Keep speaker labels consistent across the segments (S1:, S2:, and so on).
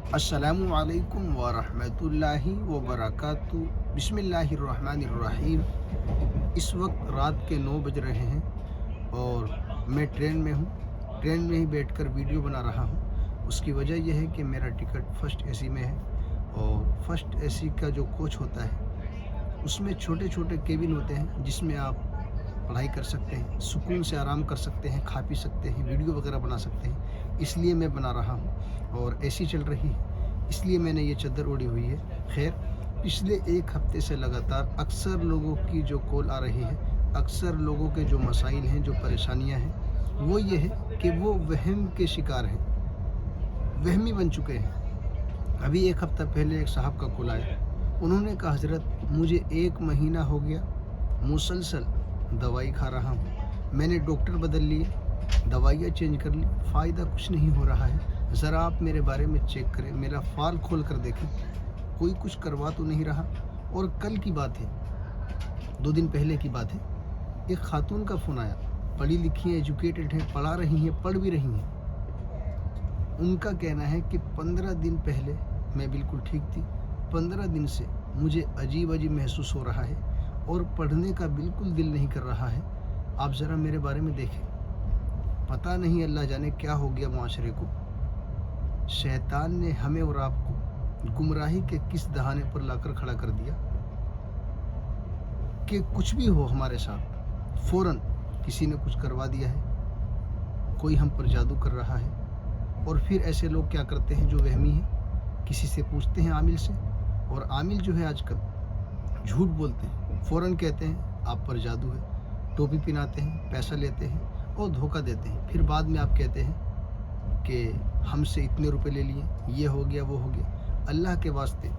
S1: السلام علیکم ورحمۃ اللہ وبرکاتہ۔ بسم اللہ الرحمن الرحیم۔ اس وقت رات کے 9 بج رہے ہیں اور میں ٹرین میں ہوں۔ ٹرین میں ہی بیٹھ کر ویڈیو بنا رہا ہوں۔ اس کی وجہ یہ ہے کہ میرا ٹکٹ فرسٹ اے سی میں ہے، اور فرسٹ اے سی کا جو کوچ ہوتا ہے اس میں چھوٹے چھوٹے کیبن ہوتے ہیں جس میں آپ پڑھائی کر سکتے ہیں، سکون سے آرام کر سکتے ہیں، کھا پی سکتے ہیں، ویڈیو وغیرہ بنا سکتے ہیں۔ اس لیے میں بنا رہا ہوں، اور اے سی چل رہی ہے اس لیے میں نے یہ چادر اوڑھی ہوئی ہے۔ خیر، پچھلے ایک ہفتے سے لگاتار اکثر لوگوں کی جو کال آ رہی ہے، اکثر لوگوں کے جو مسائل ہیں، جو پریشانیاں ہیں، وہ یہ ہے کہ وہ وہم کے شکار ہیں، وہمی بن چکے ہیں۔ ابھی ایک ہفتہ پہلے ایک صاحب کا کال آیا، انہوں نے کہا حضرت مجھے 1 مہینہ ہو گیا مسلسل دوائی کھا رہا ہوں، میں نے ڈاکٹر بدل لیے، دوائیاں چینج کر لی، فائدہ کچھ نہیں ہو رہا ہے، ذرا آپ میرے بارے میں چیک کریں، میرا فال کھول کر دیکھیں، کوئی کچھ کروا تو نہیں رہا۔ اور کل کی بات ہے، 2 دن پہلے کی بات ہے، ایک خاتون کا فون آیا، پڑھی لکھی ہیں، ایجوکیٹڈ ہیں، پڑھا رہی ہیں، پڑھ بھی رہی ہیں۔ ان کا کہنا ہے کہ 15 دن پہلے میں بالکل ٹھیک تھی، 15 دن سے مجھے عجیب محسوس ہو رہا ہے اور پڑھنے کا بالکل دل نہیں کر رہا ہے، آپ ذرا میرے بارے میں دیکھیں۔ پتہ نہیں اللہ جانے کیا ہو گیا معاشرے کو، شیطان نے ہمیں اور آپ کو گمراہی کے کس دہانے پر لا کر کھڑا کر دیا کہ کچھ بھی ہو ہمارے ساتھ فوراً کسی نے کچھ کروا دیا ہے، کوئی ہم پر جادو کر رہا ہے۔ اور پھر ایسے لوگ کیا کرتے ہیں جو وہمی ہیں، کسی سے پوچھتے ہیں عامل سے، اور عامل جو ہے آج کل جھوٹ بولتے ہیں، فوراً کہتے ہیں آپ پر جادو ہے، ٹوپی پہناتے ہیں، پیسہ لیتے ہیں اور دھوکہ دیتے ہیں۔ پھر بعد میں آپ کہتے ہیں کہ ہم سے اتنے روپے لے لیے، یہ ہو گیا وہ ہو گیا۔ اللہ کے واسطے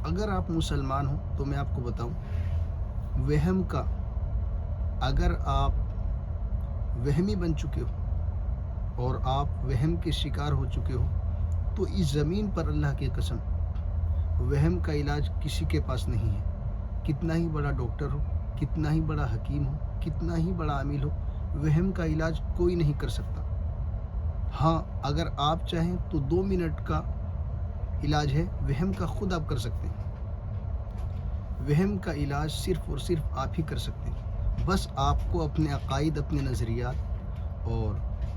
S1: اگر آپ مسلمان ہوں تو میں آپ کو بتاؤں، وہم کا اگر آپ وہمی بن چکے ہو اور آپ وہم کے شکار ہو چکے ہو تو اس زمین پر اللہ کی قسم وہم کا علاج کسی کے پاس نہیں ہے۔ کتنا ہی بڑا ڈاکٹر ہو، کتنا ہی بڑا حکیم ہو، کتنا ہی بڑا عامل ہو، وہم کا علاج کوئی نہیں کر سکتا۔ ہاں، اگر آپ چاہیں تو 2 منٹ کا علاج ہے وہم کا، خود آپ کر سکتے ہیں۔ وہم کا علاج صرف اور صرف آپ ہی کر سکتے ہیں۔ بس آپ کو اپنے عقائد، اپنے نظریات اور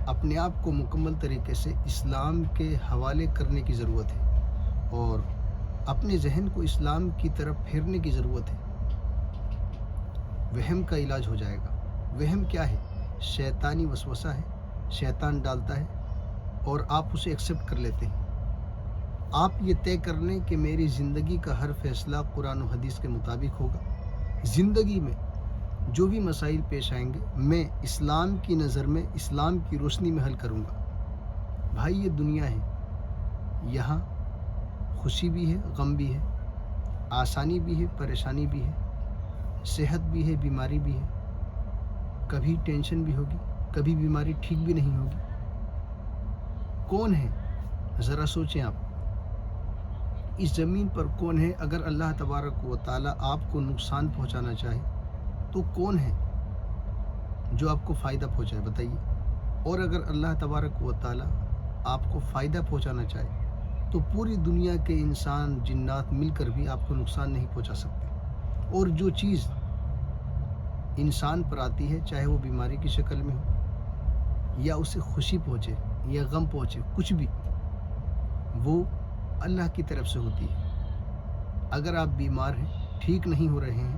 S1: اپنے آپ کو مکمل طریقے سے اسلام کے حوالے کرنے کی ضرورت ہے، اور اپنے ذہن کو اسلام کی طرف پھیرنے کی ضرورت ہے۔ وہم کا علاج ہو جائے گا۔ وہم کیا ہے؟ شیطانی وسوسہ ہے، شیطان ڈالتا ہے اور آپ اسے ایکسیپٹ کر لیتے ہیں۔ آپ یہ طے کر لیں کہ میری زندگی کا ہر فیصلہ قرآن و حدیث کے مطابق ہوگا۔ زندگی میں جو بھی مسائل پیش آئیں گے میں اسلام کی نظر میں، اسلام کی روشنی میں حل کروں گا۔ بھائی، یہ دنیا ہے، یہاں خوشی بھی ہے، غم بھی ہے، آسانی بھی ہے، پریشانی بھی ہے، صحت بھی ہے، بیماری بھی ہے، کبھی ٹینشن بھی ہوگی، کبھی بیماری ٹھیک بھی نہیں ہوگی۔ کون ہے؟ ذرا سوچیں آپ، اس زمین پر کون ہے؟ اگر اللہ تبارک و تعالیٰ آپ کو نقصان پہنچانا چاہے تو کون ہے جو آپ کو فائدہ پہنچائے؟ بتائیے۔ اور اگر اللہ تبارک و تعالیٰ آپ کو فائدہ پہنچانا چاہے تو پوری دنیا کے انسان جنات مل کر بھی آپ کو نقصان نہیں پہنچا سکتے۔ اور جو چیز انسان پر آتی ہے، چاہے وہ بیماری کی شکل میں ہو یا اسے خوشی پہنچے یا غم پہنچے، کچھ بھی، وہ اللہ کی طرف سے ہوتی ہے۔ اگر آپ بیمار ہیں، ٹھیک نہیں ہو رہے ہیں،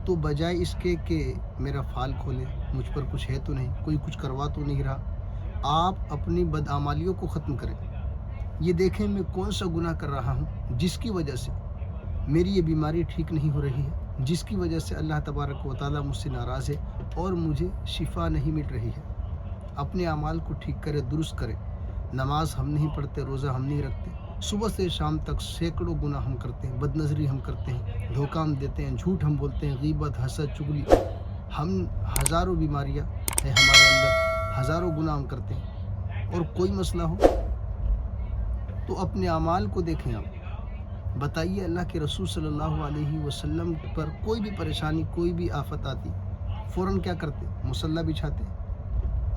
S1: تو بجائے اس کے کہ میرا فال کھولیں، مجھ پر کچھ ہے تو نہیں، کوئی کچھ کروا تو نہیں رہا، آپ اپنی بدعمالیوں کو ختم کریں۔ یہ دیکھیں میں کون سا گناہ کر رہا ہوں جس کی وجہ سے میری یہ بیماری ٹھیک نہیں ہو رہی ہے، جس کی وجہ سے اللہ تبارک و تعالیٰ مجھ سے ناراض ہے اور مجھے شفا نہیں مل رہی ہے۔ اپنے اعمال کو ٹھیک کریں، درست کریں۔ نماز ہم نہیں پڑھتے، روزہ ہم نہیں رکھتے، صبح سے شام تک سینکڑوں گناہ ہم کرتے ہیں، بد نظری ہم کرتے ہیں، دھوکہ ہم دیتے ہیں، جھوٹ ہم بولتے ہیں، غیبت، حسد، چغلی، ہم ہزاروں بیماریاں ہیں ہمارے اندر، ہزاروں گناہ ہم کرتے ہیں۔ اور کوئی مسئلہ ہو تو اپنے اعمال کو دیکھیں آپ، بتائیے اللہ کے رسول صلی اللہ علیہ وسلم پر کوئی بھی پریشانی، کوئی بھی آفت آتی، فوراً کیا کرتے؟ مصلی بچھاتے،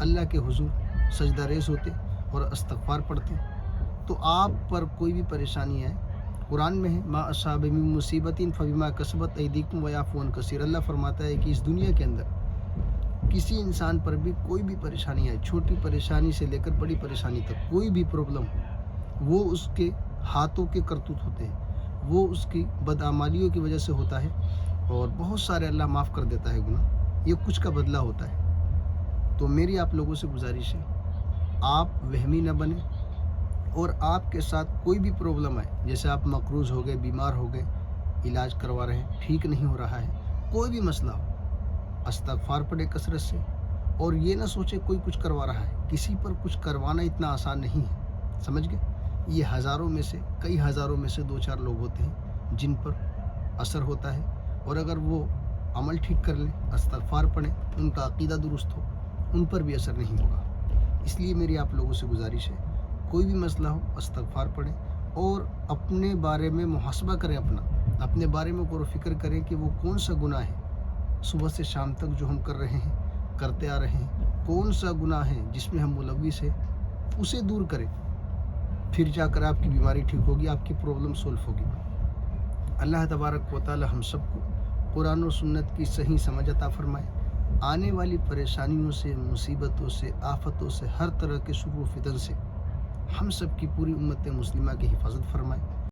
S1: اللہ کے حضور سجدہ ریز ہوتے اور استغفار پڑھتے۔ تو آپ پر کوئی بھی پریشانی ہے، قرآن میں ہے ما اصاب من مصیبت فبما کسبت ایدیکم ویعفو عن کثیر، اللہ فرماتا ہے کہ اس دنیا کے اندر کسی انسان پر بھی کوئی بھی پریشانی ہے، چھوٹی پریشانی سے لے کر بڑی پریشانی تک، کوئی بھی پرابلم ہو، وہ اس کے ہاتھوں کے کرتوت ہوتے ہیں، وہ اس کی بدعمالیوں کی وجہ سے ہوتا ہے، اور بہت سارے اللہ معاف کر دیتا ہے گناہ، یہ کچھ کا بدلہ ہوتا ہے۔ تو میری آپ لوگوں سے گزارش ہے، آپ وہمی نہ بنیں، اور آپ کے ساتھ کوئی بھی پرابلم ہے، جیسے آپ مقروض ہو گئے، بیمار ہو گئے، علاج کروا رہے ہیں، ٹھیک نہیں ہو رہا ہے، کوئی بھی مسئلہ ہو، استغفار پڑھے کثرت سے، اور یہ نہ سوچے کوئی کچھ کروا رہا ہے، کسی پر کچھ کروانا اتنا آسان نہیں ہے، سمجھ گئے؟ یہ ہزاروں میں سے، کئی ہزاروں میں سے 2-4 لوگ ہوتے ہیں جن پر اثر ہوتا ہے، اور اگر وہ عمل ٹھیک کر لیں، استغفار پڑھیں، ان کا عقیدہ درست ہو، ان پر بھی اثر نہیں ہوگا۔ اس لیے میری آپ لوگوں سے گزارش ہے، کوئی بھی مسئلہ ہو استغفار پڑھیں، اور اپنے بارے میں محاسبہ کریں، اپنے بارے میں غور و فکر کریں کہ وہ کون سا گناہ ہے صبح سے شام تک جو ہم کر رہے ہیں، کرتے آ رہے ہیں، کون سا گناہ ہے جس میں ہم ملوث ہیں، اسے دور کریں، پھر جا کر آپ کی بیماری ٹھیک ہوگی، آپ کی پرابلم سولو ہوگی۔ اللہ تبارک و تعالی ہم سب کو قرآن و سنت کی صحیح سمجھ عطا فرمائے، آنے والی پریشانیوں سے، مصیبتوں سے، آفتوں سے، ہر طرح کے شر و فتن سے ہم سب کی پوری امت مسلمہ کی حفاظت فرمائے۔